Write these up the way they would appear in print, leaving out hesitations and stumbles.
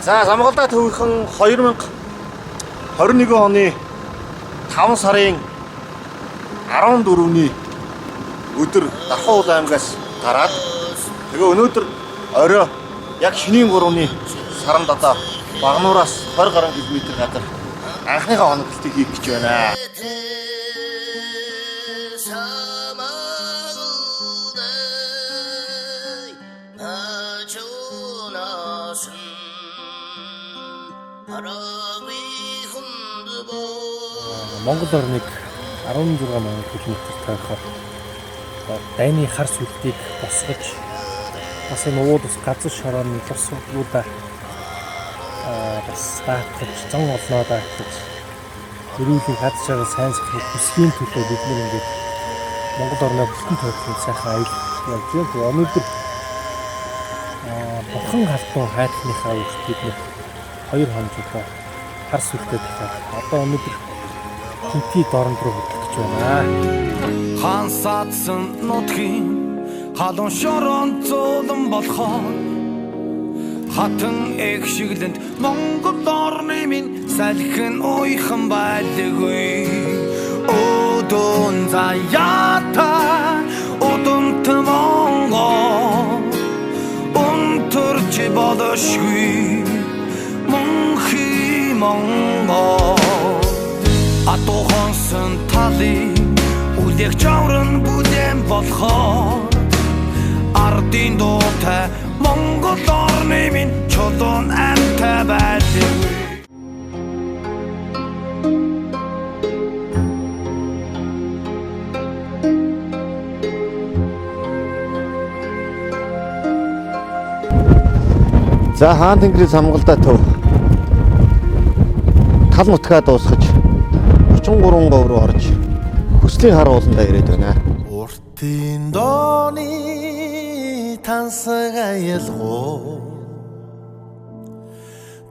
За Самгалдаа төвхөн 2021 оны 5 сарын 14-ний өдөр Дархан аймгаас гараад тэгээ өнөөдөр орой яг шинийн 3-ны саранд одоо Багнуураас 20 гаруй км гадар анхныхаа хоногдлтыг хийх гэж байна. Монгол орныг 16 мянган км тойрохоор дайны хар сүлтийг босгож бас энэ уулс газар шорооны бос уулаа бас даатгаж зан олноо даатгаж эрүүлийн гадж байгаа сайн сэтгэл хүслийн төлөө бид нэг ингээд Монгол орноо бүхэн тойрохын сайхан аял явж байна. Өнөөдөр бурхан халтуун хайрхныхаа үгт бид нэг 2 хоногтой хар сүлтээ дахиад одоо өнөөдөр тэнхий дорнд руу хөдлөх гэж байна. Хаан саадсан нутгийн халуун шорон зулан болохоор хатан эх шиглэнд Монгол орны минь салхин уйхан байлгүй. Одон заяата одонт Монгол унтарч бодошгүй Монхи Монгол атохонсон талын үлэх жаврын бүдэм болохоор ардын дуутай Монгол орны минь чулуун амтай байлгүй. За хаан тэнгэрийн Самгалдаа төв тал нутгаа дуусгаж 33 говь руу орж хүслийн хар ууландаа ирээд байна. Уртын дооны тансаг аялгуу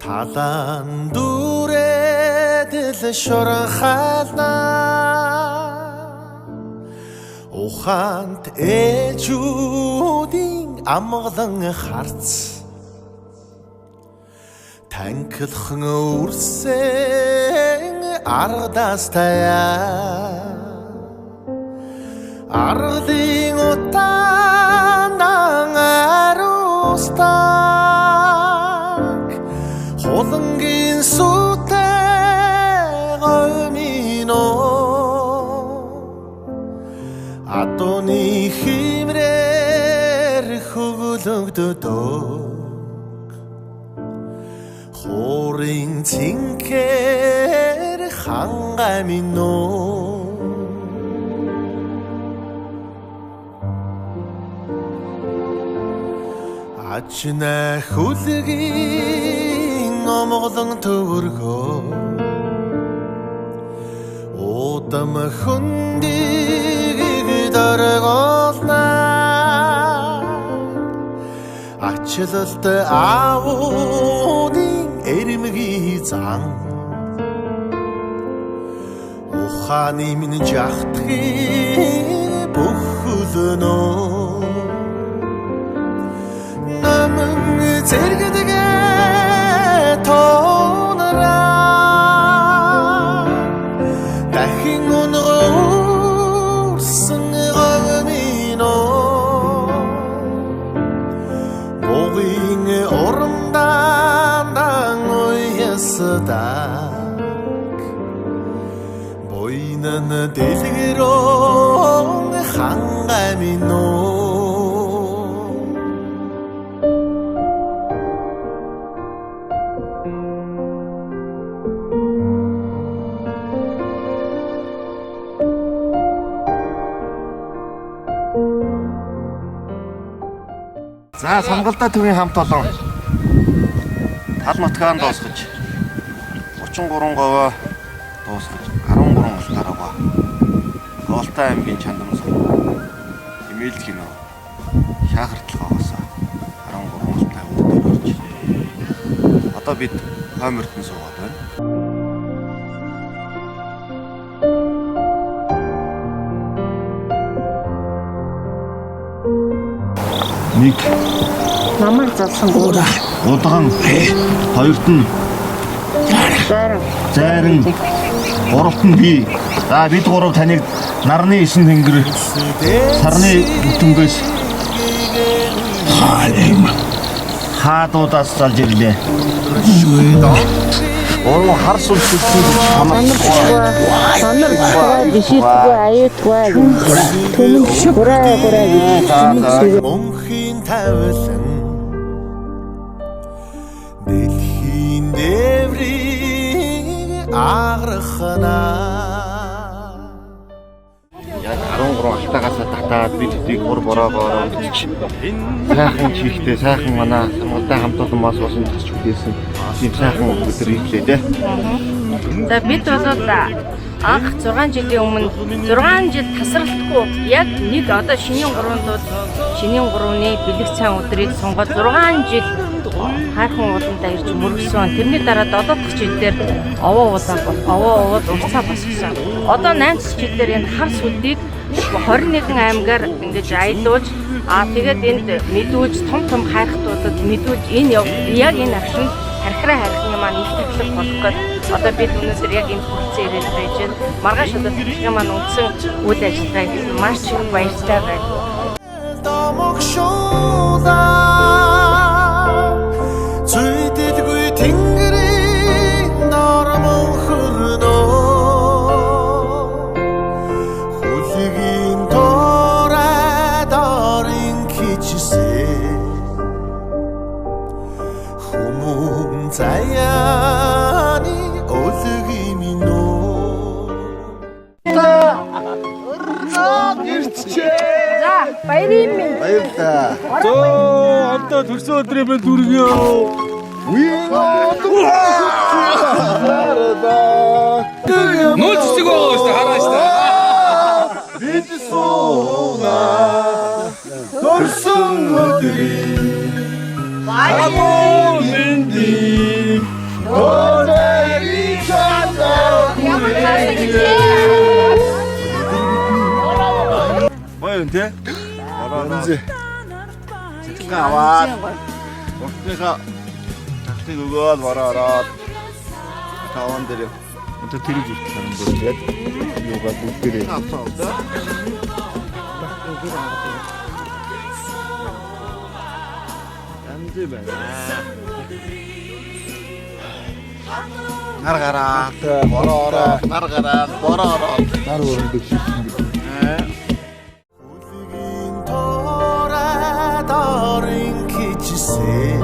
талан дүрээд л шорон халнаа ухаант ээжүүдийн амгалан харц танхилхан үрсэн аргадаас таяа арлын утаанан аруустак холонгийн сүтэй гомино атоны химрэр хөглөгдөдөө хорин цинкэр хангамино ачна хүлгийн номголон төвөргөө удам хүндийг дөргөлнө ачлалт аавуудын эрмгийн зан ухааны минь жахтхи бүхөлнөө намын зэрэгдэгэ тоонараа дахин өнгөрсөн гомино богийн оромдан уясдаг бойнан дэлгэрэн хангамино. За Самгалдаа төвийн хамт олон тал нутгаан дуусгаж 33 говь дуусгаж 13 алтаараа Голтой аймгийн Чандамс Эмээл кино шахартлахаас 13 алтаа өдөр орж. Одоо бид Хоймортон суугаад байна. Нэг Намайг залсан гүүр. Удаан хоёрт нь зайран гуравт нь би. За бид гурав таныг нарны 9 тэнгэр сарны бүтэмгээс хаадуудаас залж ирлээ. Орон хар сүлжүүлсэн Сонор биширтгүй аюутгүй. Түмэн гураа гэж. Мөнхийн тавилан дэлхийн дээврийг аграхнаа. Яг 13 алтаагаас татаад бид хэдийг бур бороогоор өдчих. Сайхан чихтэй сайхан манай самгалтай хамт олон мас болсон тасч үлээсэн. Тийм сайхан өдөр ирлээ дээ. За бид болоод анх 6 жилийн өмнө 6 жил тасралтгүй яг нэг одоо шинийн 3-нд шинийн 3-ны бэлэг цаан өдрийг сонгоод 6 жил хайрхан ууландаа ирж мөргсөн. Тэрний дараа 7 дахь жилдээр овоо уулаад урцаа босгосон. Одоо 8 дахь жилдээр энэ хар сүлдийг 21 аймгаар ингэж аялуулж тэгээд энд мэдүүлж том хайрхтуудад мэдүүлж энэ яг энэ агшин хархраа хайрхны маань их тавлаг болох гээд одоо бид өнөөдөр яг энэ хүрцэн ирээд байж байна. Маргааш одоо төлөвлөгөө маань үндсэн үйл ажиллагааг маш их баяртай байна. Зүйдэлгүй тэнгэрийн нормон хөрнөө хүлгийн тораад орин кичсээ хүмүүн заяаны өлгийн минөө За баярын минь. Баярлалаа. Одоо төрсөн өдрийн мэнд хүргье. Нүүл цэцэг байгаа шүү дээ хараа шүү дээ. Бид сууна төрсөн өдрийн баярын мэндийг өнөөний чанаа Баян тэ? Бараанзи. Цэцлэг аваад уртныхаа тахтыг өгөөд бараараад таван дээр одоо тэрийг үлдсэн юм байна. Юугаа бүгдээрээ авсан да. Амзи байна. Наргараа, бороо, наргараа, бороо. Нар өрөндөө шийдсэн гэдэг. хүлгийн тораад орин кичсээ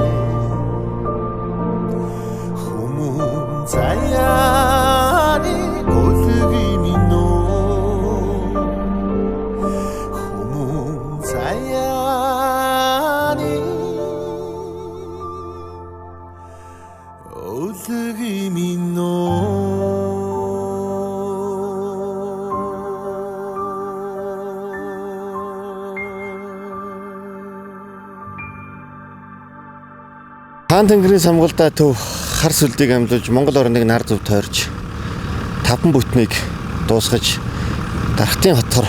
хүмүүн заяаны өлгийн минөө хүмүүн заяаны өлгийн Хаан тэнгэрийн самгалдаа төв хар сүлдийг амьдуулж Монгол орныг нар зүв тойрч таван бүтмийг дуусгаж дархтын хотгор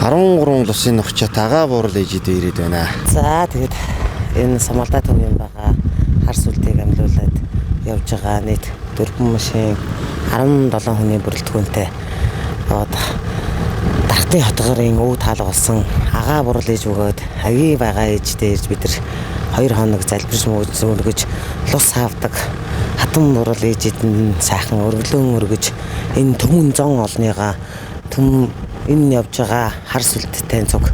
13 улсын нухчат агаа буурал ээжид ирээд байна. За тэгээд энэ самгалдаа төвийн байгаа хар сүлдийг амьлуулад явж байгаа нийт 4 машин 17 хүний бүрэлдэхүүнтэй дархтын хотгорын өв таалга болсон агаа буурал ээж өгөөд хагийн байгаа ээждээ ирж бид нар 2 хоног залбирч мөргөж лус хавдаг хатан буурал ээжид нь сайхан өргөлөөн өргөж энэ төмөн зон олныгаа энэ явж байгаа хар сүлдтэй цуг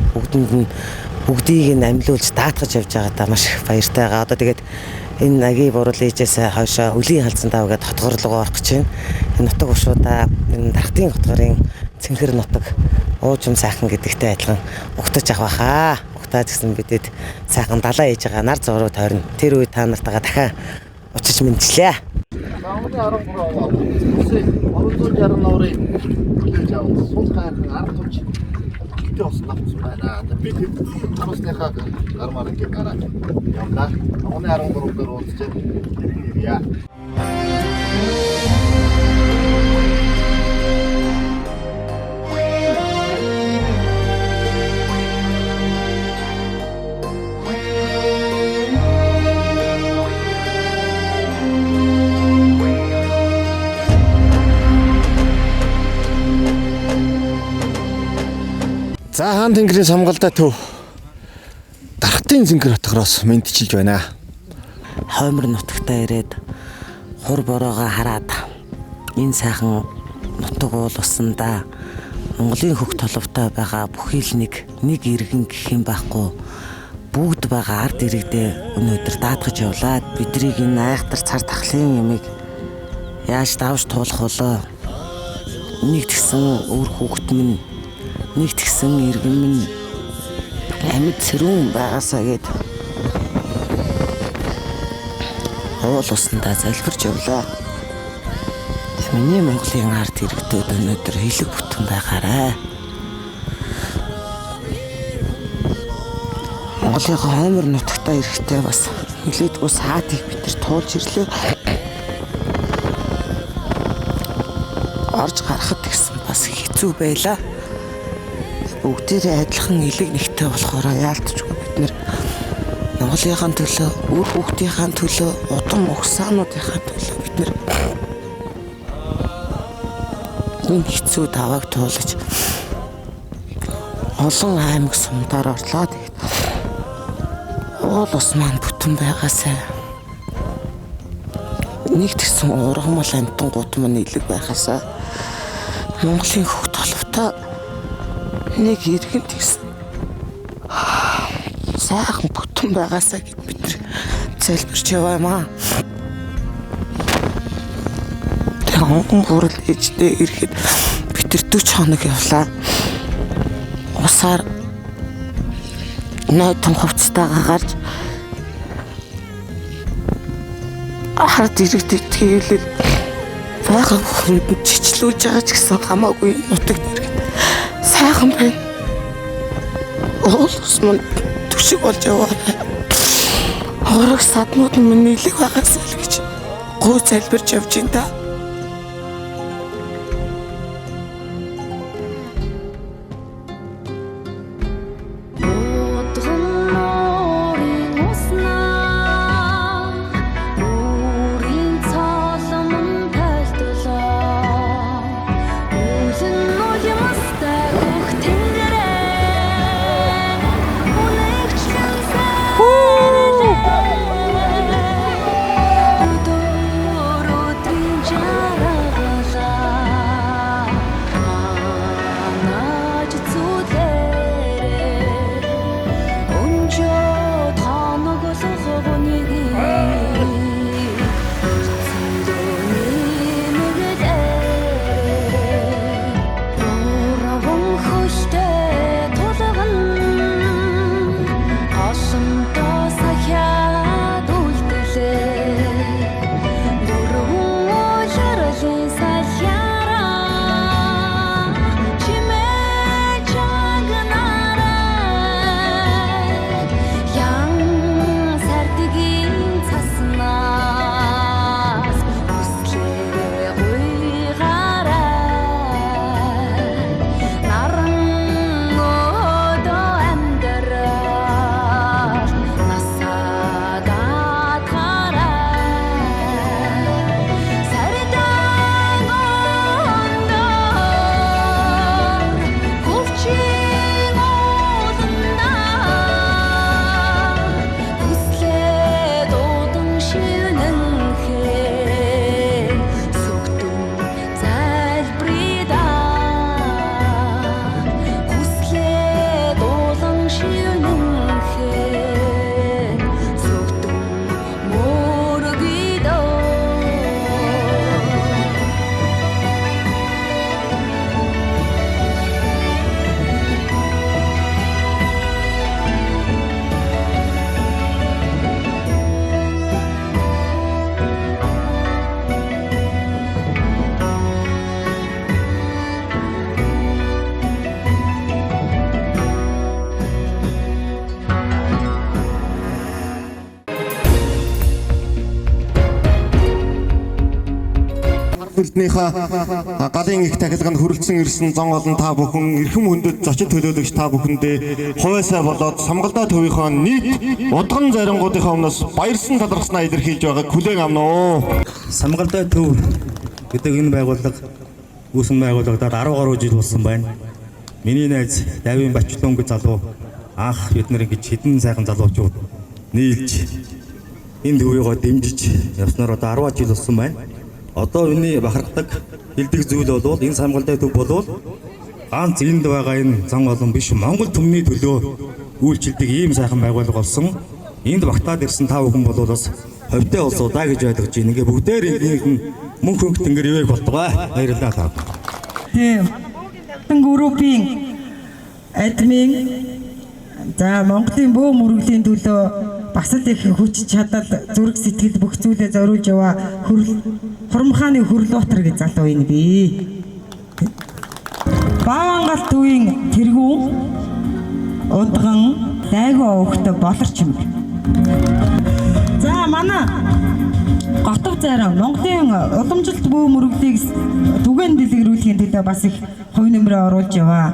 бүгдийг нь амьлуулж даатгаж явж байгаадаа маш их баяртай байгаа. Одоо тэгээд энэ агийн буурал ээжээс хойшоо өлийн халдсан дав гэдэг хотгорлогоо орох гэж байна. Энэ нутаг ушуудаа энэ дархтын хотгорын цэнхэр нутаг уужим сайхан гэдэгтэй адилхан угтаж авах байхаа. Угтаж гэсэн бидэд сайхан далаа ээж байгаа нар зуруу тойрно. Тэр үед та нартайгаа дахиад очиж мэдчихлээ. Намны 13 орны хүлээж авсан сул хайрхан арга төвч гитээ ус навцсан байна. Бид хосныхаа гармаар ингэ гараад явлаа. Намны 13 дээр уулзчих ирье. За хаан тэнгэрийн самгалдаа төв. Дархтын зингэр хотгороос мэдчилж байна. Хоймор нутагтаа ирээд хур бороогоо хараад энэ сайхан нутаг уул усандаа Монголын хөх толовтой байгаа бүхий л нэг иргэн гэх юм байхгүй бүгд байгаа ард иргэдээ өнөөдөр даатгаж явлаа. Бидрийг энэ айхтар цар тахлын ямиг яаж давж туулах болоо. Нэг тэгсэн өөр хүүхэд минь, нэг тэгсэн иргэн минь амьд сэрүүн байгаасаа гээд уул усандаа залбирч явлаа. Миний Монголын ард иргэдүүд өнөөдөр хэлэг бүтэн байгаарай. Монголын хоймор нутагтаа ирэхдээ бас нэлээдгүй саадыг бид нар туулж ирлээ. Орж гарахад гэсэн бас хэцүү байлаа. Бүгдээрээ адилхан элэг нэгтэй болохоор яалтчгүй бид нар Монголынхаа төлөө, үр хүүхдийнхаа төлөө, удам угсаануудынхаа төлөө бид нар энэ хэцүү давааг туулж олон аймаг сумдаар орлоо. Тэгээд уул ус маань бүтэн байгаасаа нэг тэгсэн ургамал амтан гут маань илэг байгаасаа Монголын хөх толовтой нэг иргэн тэгсэн сайхан бүтэн байгаасаа гэд бид нар залбирч яваамаа. Онгон гурал ээждээ ирэхэд бид 40 хоног явлаа. Усаар нойтон хувцастайгаа гарч хард иргэдэд тэгэлэл байгаа хүнд чичлүүлж байгаа ч гэсэн хамаагүй нутагт ирэхэд сайхан байна. Уус мөн түшиг болж яваа. Хорог саднууд минь нэлэг байгаас л гэж гоо залбирч явж ин да. Бүлтнийхээ галын их тахилганд хүрэлцэн ирсэн зон олон та бүхэн эрхэм хүндэт зочид төлөөлөгч та бүхэндээ хувьсаа болоод самгалдаа төвийнхөө нийт удган зарингуудынхаа өмнөөс баярсан талархснаа илэрхийлж байгааг хүлээн авна уу. Самгалдаа төв гэдэг энэ байгууллага үүсэн байгуулагдаад 10 гаруй жил болсон байна. Миний найз Давин Бачтун гэж залуу анх бид нар ингэж хэдэн сайхан залуучууд нийлж энэ төвийгөө дэмжиж явснаар одоо 10 жил болсон байна. Одоо миний бахархдаг хэлдэг зүйл бол энэ самгалтай төв бол ганц энд байгаа энэ зан олон биш Монгол түмний төлөө үйлчилдэг ийм сайхан байгууллага болсон. Энд багтаад ирсэн та бүхэн бол бас ховтой улсуудаа гэж ойлгож байна. Ингээ бүгдээр энэ мөнх хөнгө тэнгэр ивэг болтугай. Баярлалаа та. Тийм. Группийн админ за Монголын бөө мөрөглийн төлөө бас л их хүч чадал зүрх сэтгэл бүх зүйлээ зориулж яваа Хурамхааны Хөрлөтөр гэж залуу юм би. Баавангал төвийн тэргүүн удган дайгуу өгтө болорч юм. За манай Готов зарим Монголын уламжилт бөө мөрөглийг түгээн дэлгэрүүлэхийн төлөө бас их хувь нэмрээ оруулж яваа.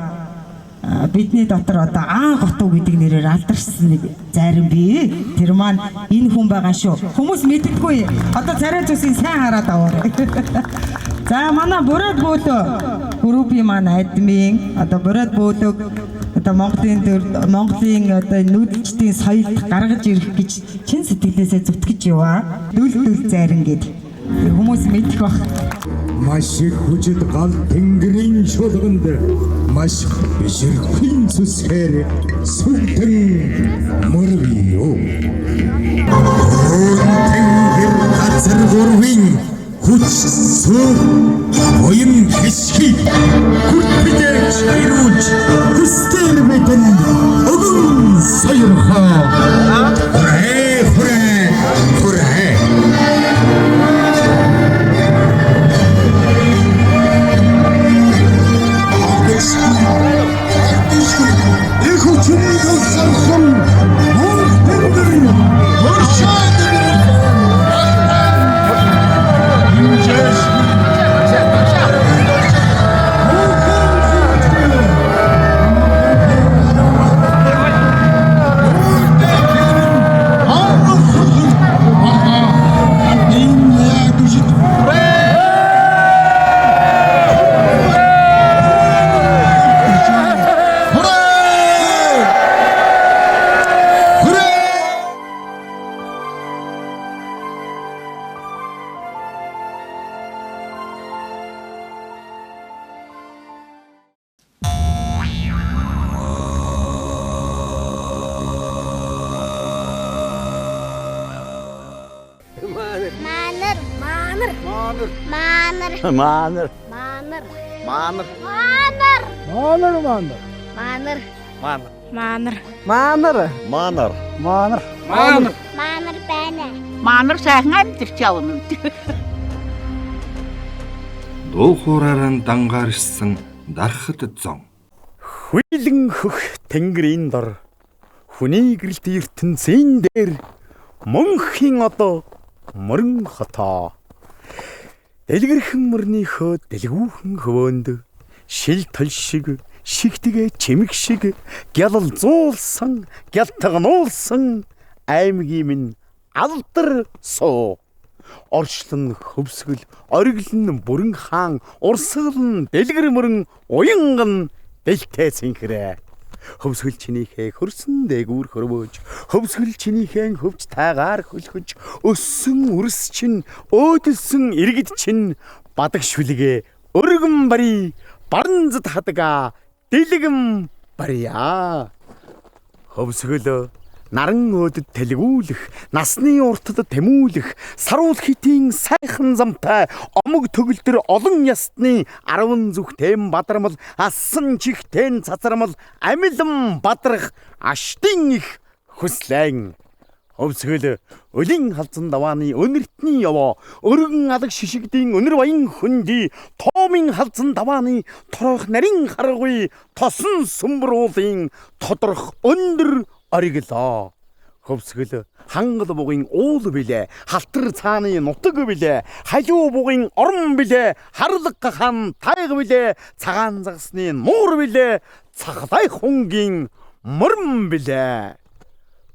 Бидний дотор одоо Готов гэдэг нэрээр алдарсан нэг зарим бий. Тэр маань энэ хүн байгаа шүү. Хүмүүс мэддэггүй. Одоо царай зүсийг сайн хараад аваарай. За манай Бурад бөөлөө группийн маань админ одоо Бурад бөөлөг одоо Монголын одоо нүүдэлчдийн соёлд гаргаж ирэх гэж чин сэтгэлээсээ зүтгэж яваа. Дүл зайран гэд хүмүүс мэдэх баг. Маш их хүчит гал тэнгэрийн шулганд маш биширхэн сүсгээр сүлтэн мөрвиё. Тэнгэр газар гурвын хүч сүр оюн хэсхий хүртэж ирүүлж хүстэр мэдэн өгөн соёрхоо. Манар сайхан амьдэрч явна. Дуу хуураараа дангаарсан дарахад зон. Хүйлэн хөх тэнгэрийн дор хүний гэрэлт ертөнцийн дээр мөнхийн одоо мөрөн хотоо. Дэлгэрхэн мөрнийхөө дэлгүүхэн хөвөөнд шил тол шиг шигтэгэ чимэг шиг гялал зуулсан гялтагнуулсан аймгийн минь алдар суу. Орчлон хөвсгөл ориглон бүрэн хаан урсгалн дэлгэр мөрөн уянган дэлтэй синхрэ. Хөвсгөл чинийхээ хөрсөн дээгүүр хөрвөөж хөвсгөл чинийхэн хөвч таагаар хөлхөж өссөн үрс чин өөдөлсөн иргэд чин бадаг шүлгээ өргөн бари барнзад хадгаа дэлгэм барья. Хөвсгөл наран өөдөд тэлгүүлэх, насны уртад тэмүүлэх, саруул хитийн сайхан замтай омог төгөлдөр олон ясны 10 зүгтэйм бадармал ассан чихтэн цацармал амилан бадрах аштын их хүслэн. Хөвсгөл өлин халзан давааны өнөртний яваа өргөн алаг шишигдийн өнөр баян хөнди тоомын халзан давааны торох нарийн харгуй тосон сүмбруулын тодрох өндөр ориглоо. Хөвсгөл хангал бугын уул билээ, халтар цааны нутаг билээ, хажуу бугын орон билээ, харлаг хан тайг билээ, цагаан загсны нуур билээ, цаглай хунгийн мөрөн билээ.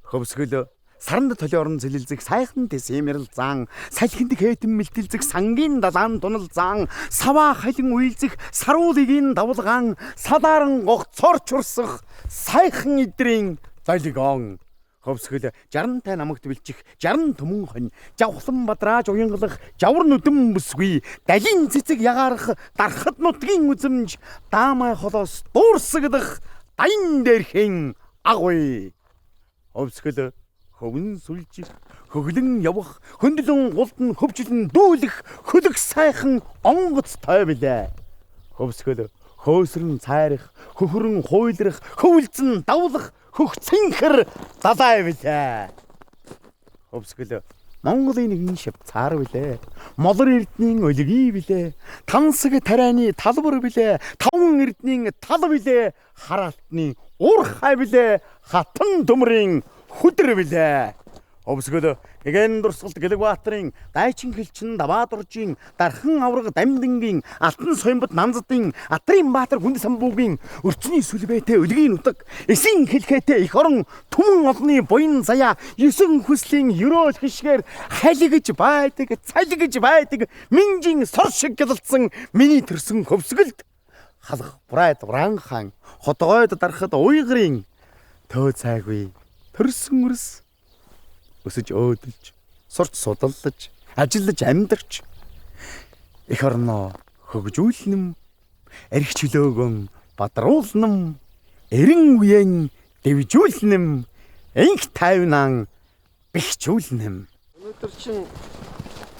Хөвсгөл Саранд толиорн зэлэлзэх сайхан дэсэмэрл зан, салхинд хэтэн мэлтэлзэх сангийн далаан тунал зан, саваа халин уйлзэх саруулыгийн давлгаан, салааран гогт цорчурсах сайхан идрийн золигон. Хөвсгөл 60-тай намагт бэлчих 60 төмөн хонь, жавхлан бадрааж уянгалах жавар нүдэн бүсгүй, далийн цэцэг ягаарах дархад нутгийн үзэмж, даамай холоос дуурсагдах дайн дээрхэн агуй. Хөвсгөл хөвн сүлжих, хөглөн явах, хөндлөн гултан хөвчлэн дүүлэх хөлөг сайхан онгоц той билээ. Хөвсгөл хөөсрөн цайрах, хөхрөн хуйлрах, хөвөлцөн давлах хөгцөнхөр далай билээ. Хөвсгөл Монголын нэгэн шив цаар билээ. Молор эрдний өлгий билээ. Тансаг тарианы талбар билээ. Таван эрдний тал билээ. Хараалтны ур хай билээ. Хатан төмрийн хүдэр билээ. Хөвсгөл гэгэн дурсгалт Гэлэгбаатарын дайчин хэлчин Даваадуржийн дархан авраг Дамдангийн Алтан Соёмбод Нанзадын Атрын Баатар Хүнд самбуугийн өрчний сүлбэтэй өлгийн нутаг эсийн хэлхээтэй их орон түмэн олны буян заяа 9 хүслийн ерөөл хишгээр халигж байдаг цалигж байдаг минжин сор шиг гялалцсан миний төрсөн хөвсгөлд халах бурайд Вранхан хотгойд дарахад уйгрын төө цайгүй төрсөн өрс өсөж өөдөлж, сурч судаллаж, ажиллаж амьдарч их орноо хөгжүүлнэм, эрх чөлөөгөн бадруулнэм, эрен үеэн дэвжүүлнэм, энх тайвнан бэхжүүлнэм. Өнөөдөр чинь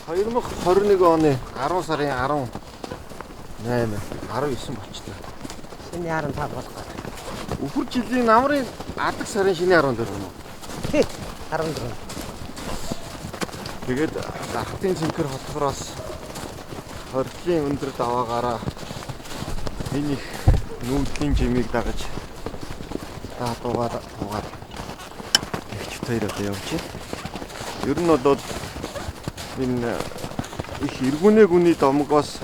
2021 оны 10 сарын 18, 19 болчихлоо. Шинэ 15 болох гэдэг. Өвөр жилийн намрын адаг сарын шинэ 14 юм уу? Тий, 14. Тэгээд Дархтын Цэнхэр хотгороос хордлын өндөр даваагаараа энэ их нүүдлийн жимийг дагаж дуугаад ихч хоёр одоо явж байна. Ер нь бол энэ их эргүүнээ гүний домгоос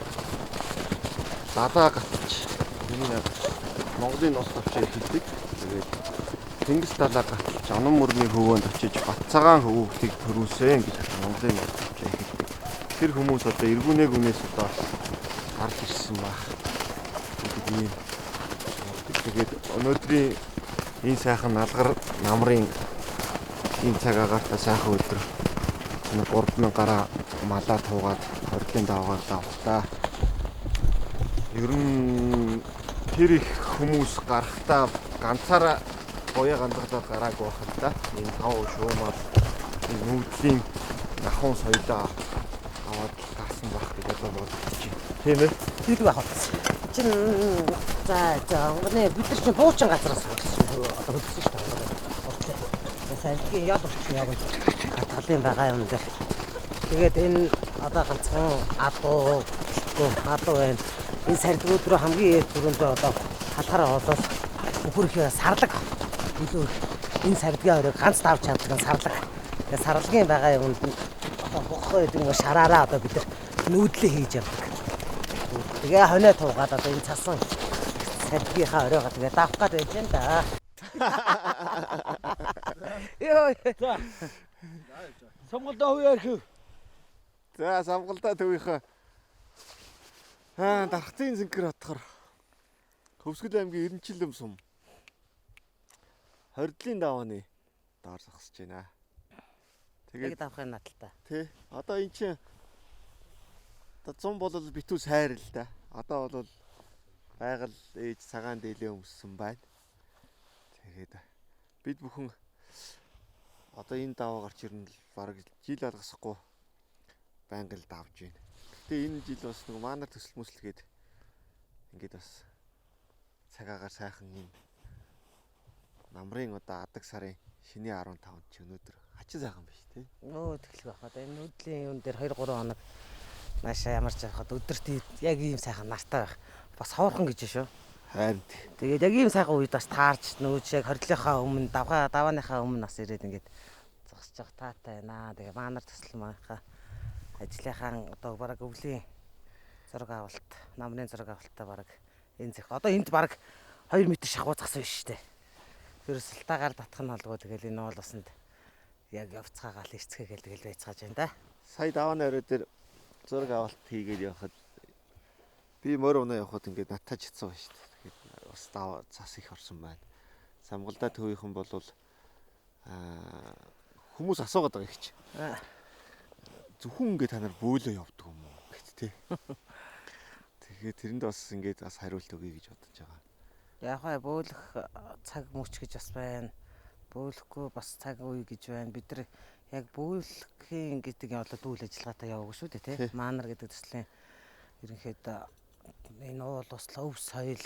далаа гатч энэ Монголын нус тавчаа хэлдэг. Тэгээд Тэнгис далаа гатч онон мөрний хөвөөнд очиж бат цагаан хөвгөлтийг төрүүлсэн гэж Монголын нус тавчаа хэлдэг. Тэр хүмүүс одоо эргүүнээ гүнээс одоо гарч ирсэн баг. Тэгээд өнөөдрийн энэ сайхан налгар намрын энэ цаг агаартай сайхан өдөр 3000 гараа малаа туугаад хордлын даваагаар давтаа. Ер нь тэр их хүмүүс гарахтаа ганцаараа боёо ганцаараа гараагүй байх л да. Энэ тав шуумаар энэ нүүдлийн ахуун соёлоо аваад гарсан байх гэж бодож байна. Тийм ээ. Тэр байх. Чин за бид нар чинь буучин газраас одоо хөлсөн шүү дээ. Салхигийн яд орчин яг талын байгаа юм дээр. Тэгээд энэ одоо ганцхан адуу байна. Энэ сарлгууд руу хамгийн их түрүүндээ одоо халахаараа болоод нөхөрхөө сарлаг илүү энэ сарлгийн оройг ганц давж чаддаг сарлаг. Тэгээд сарлагын байгаа юмд одоо бохоо гэдэг нь шараараа одоо бид нар нүүдлээ хийж явдаг. Тэгээ хоноо туугаад одоо энэ цасан сарлгийнхаа оройгоо тэгээ давах гээд байж энэ да. Йоо. Сонголтоо хуваарх. За сонголтоо төвийнхөө Дархтын Цэнхэр хотгор Хөвсгөл аймгийн Эренчилэм сум хордлын давааны доор зогсож байна. Тэгээд давахын наталтай. Тий. Одоо эн чинь одоо 100 бол битүү сайр л да. Одоо бол байгаль ээж цагаан дээлээ өмссөн байна. Тэгээд бид бүхэн одоо энэ даваа гарч ирнэ л бараг жил алгасахгүй байнга л давж байна. Гэтэ энэ жил бас нэг манар төсөл мөслгээд ингээд бас цагаагаар сайхан юм намрын одоо адаг сарын шинэ 15-нд ч өнөөдөр хачин сайхан биш тий. Нөө тэглэх байх. Одоо энэ нүүдлийн юм дээр 2-3 хоног наашаа ямарч явахад өдөрт яг ийм сайхан нартай байх. Бас хоорхон гэж шүү. Харин тэгээд яг ийм сайхан үед бас таарч нөөж яг хордлынхаа өмнө давааныхаа өмнө бас ирээд ингээд зогсож явах таатай байна. Тэгээ манар төсөл маахаа ажлынхаа одоо бараг өвлийн зураг авалт, намрын зураг авалтаа бараг энэ зэх. Одоо энд бараг 2 м шахуу згасан биш шүү дээ. Ерөөсөлтаагаар татах нь болго тэгэл энэ уул усанд яг явцгаагаал ирцгээгээл тэгэл байцгааж байна да. Сая давааны орой дээр зураг авалт хийгээд явхад би морь унаа явхад ингээд натаж ицсэн байна шүү дээ. Тэгээд бас цас их орсон байна. Самгалдаа төвийнхэн бол хүмүүс асуугаад байгаа их ч. Зөвхөн ингээд та нар бөөлөө явдаг юм уу гэт тээ. Тэгээд тэрэнд бас ингээд бас хариулт өгье гэж бодож байгаа. Яг хаа бөөлөх цаг мөч гэж бас байна. Бөөлөхгүй бас цаг үе гэж байна. Бид нар яг бөөлөхийн гэдэг юм болоод үйл ажиллагаатай яваагүй шүү дээ тий. Маанар гэдэг төслийн ерөнхийдөө энэ уул услаа өв соёл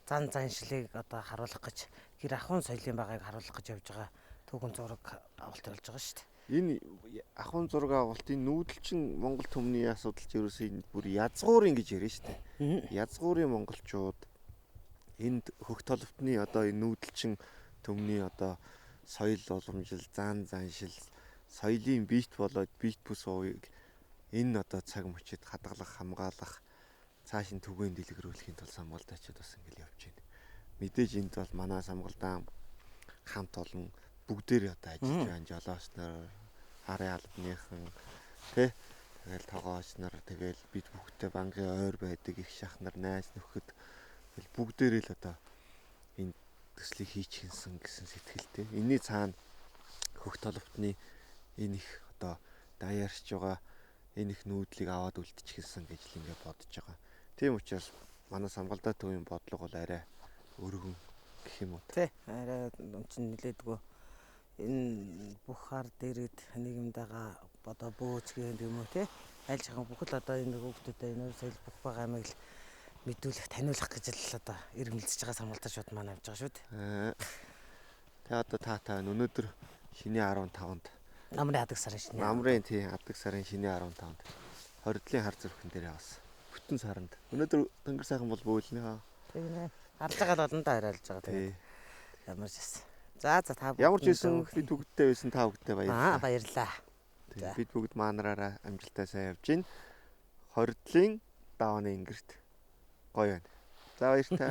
зан заншлыг одоо харуулах гэж гэр ахуйн соёлын байгааг харуулах гэж явж байгаа түүхэн зураг авалт болж байгаа шүү дээ. Энэ ахуйн зураг авалтын нүүдэлчин Монгол төмний асуудалч ерөөсөө энэ бүр язгуурын гэж ярьж шүү дээ. Язгуурын монголчууд энд хөх толбтны одоо энэ нүүдэлчин төмний одоо соёл уламжил, зан заншил, соёлын биет болоод биет бүс ууийг энэ одоо цаг мөчид хадгалах, хамгаалах, цааш нь түгээн дэлгэрүүлэхийн тулд самгалдаачид бас ингээл явж байна. Мэдээж энд бол манай самгалдаан хамт олон бүгдээр одоо ажиллаж байна. Жолооч нар, харын албаныхан тий тэгэл тогооч нар тэгэл бид бүгдээ банкны ойр байдаг их шах нар, найз нөхөд тэгэл бүгдээрээ л одоо энэ төслийг хийчихсэн гэсэн сэтгэлтэй. Энийний цаана хөх толбтны энэ их одоо даяарч байгаа энэ их нүүдлийг аваад үлдчихсэн гэж л ингээд бодож байгаа. Тийм учраас манай самгалдаа төвийн бодлого бол арай өргөн гэх юм уу? Тий, арай чинь нилээдгүй энэ бүх хар дээрэд нийгэмд байгаа одоо бөөцгэн юм уу тий? Аль чахан бүхэл одоо энэ хүүхдүүдэд энэ соёл бүх байгаа юмыг л мэдүүлэх, таниулах гэж л одоо иргэнэлцэж байгаа самгалдаачуд маань авч байгаа шүү дээ. Тэгээ одоо та өнөөдөр шинэ 15-нд намрын хадаг сарын шинэ. Намрын тий хадаг сарын шинэ 15-нд хордлын хар зүрхэн дээр явсан. Бүтэн саранд. Өнөөдөр тэнгэр сайхан бол бөөлнэ хаа. Тийм ээ. Харж байгаа л олон даа харилж байгаа тийм. Ямар ч байсан. За та бүгд ямар ч байсан би төгттэй байсан та бүгдээ баярлалаа. Баярлалаа. За бид бүгд маанараараа амжилттай сайн явж гин. Хордлын давааны ингэрт гоё байна. За баяр та.